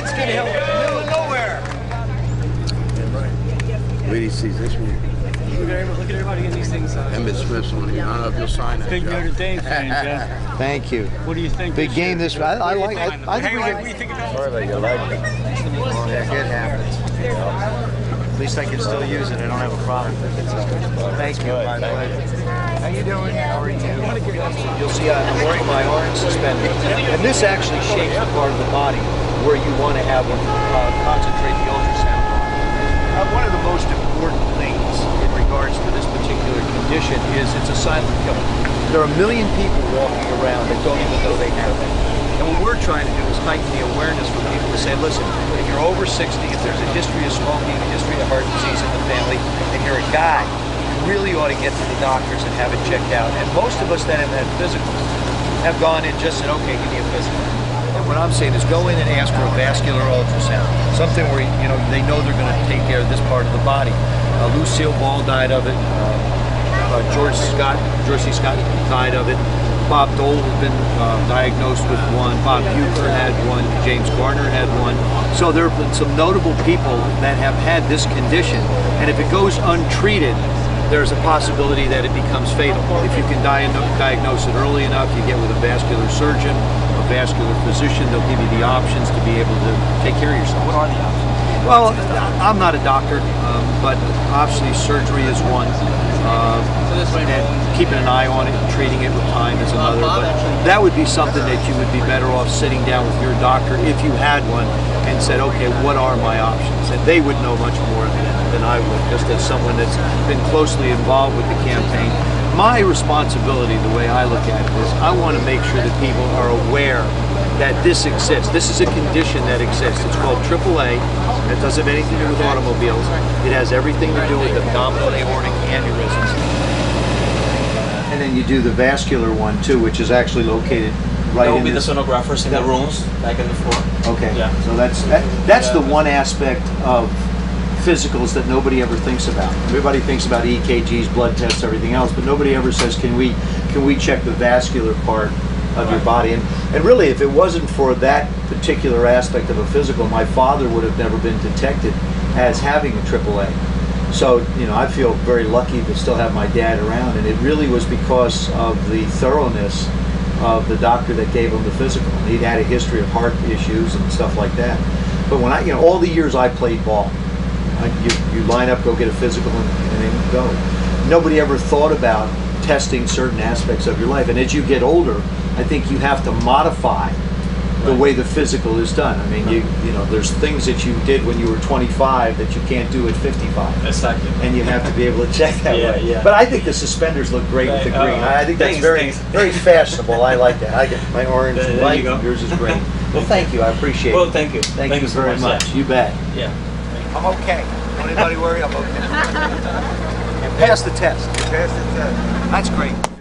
Skin Hill, middle of nowhere. Wait, he sees this one. Look at everybody getting these things. Emmett Smith's on here. I don't know if you'll sign that. Big Notre Dame fan, Jeff. Thank you. What do you think? Big game this. I think we think get. about Sorry about your leg. Yeah, good happens. At least I can still use it. I don't have a problem with it. So, thank you. My pleasure. How you doing? How are you? You'll see I'm wearing my orange suspender, and this actually shapes the part of the body where you want to have them concentrate the ultrasound on. One of the most important things in regards to this particular condition is it's a silent killer. There are 1 million people walking around that don't even know they have it. And what we're trying to do is heighten the awareness for people to say, listen, if you're over 60, if there's a history of smoking, a history of heart disease in the family, and you're a guy, you really ought to get to the doctors and have it checked out. And most of us that have had physicals have gone in and just said, okay, give me a physical. And what I'm saying is go in and ask for a vascular ultrasound, something where they know they're going to take care of this part of the body. Lucille Ball died of it. George C. Scott died of it. Bob Dole has been diagnosed with one. Bob Uecker had one. James Garner had one. So there have been some notable people that have had this condition. And if it goes untreated, there's a possibility that it becomes fatal. If you can diagnose it early enough, you get with a vascular surgeon, a vascular physician, they'll give you the options to be able to take care of yourself. What are the options? Well, I'm not a doctor, but obviously surgery is one. And keeping an eye on it and treating it with time is another. But that would be something that you would be better off sitting down with your doctor if you had one and said, okay, what are my options? And they would know much more than I would, just as someone that's been closely involved with the campaign. My responsibility, the way I look at it, is I want to make sure that people are aware that this exists. This is a condition that exists. It's called AAA. It doesn't have anything to do with automobiles. It has everything to do with abdominal aortic aneurysms. And then you do the vascular one too, which is actually located right in. That will be the sonographers in the rooms, back in the floor. Okay. Yeah. So that's the one aspect of physicals that nobody ever thinks about. Everybody thinks about EKGs, blood tests, everything else, but nobody ever says, can we check the vascular part of your body? And really, if it wasn't for that particular aspect of a physical, my father would have never been detected as having a AAA. So, I feel very lucky to still have my dad around, and it really was because of the thoroughness of the doctor that gave him the physical. He'd had a history of heart issues and stuff like that. But when all the years I played ball, you line up, go get a physical, and then go. Nobody ever thought about testing certain aspects of your life. And as you get older, I think you have to modify the way the physical is done. I mean, there's things that you did when you were 25 that you can't do at 55. Exactly. And you have to be able to check that way. Yeah. But I think the suspenders look great with the green. I think that's very fashionable. I like that. I get my orange and white. Yours is green. Well, thank you. I appreciate it. Well, thank you. Thank you very much. You bet. Yeah. I'm okay. Don't anybody worry, I'm okay. You passed the test. You passed the test. That's great.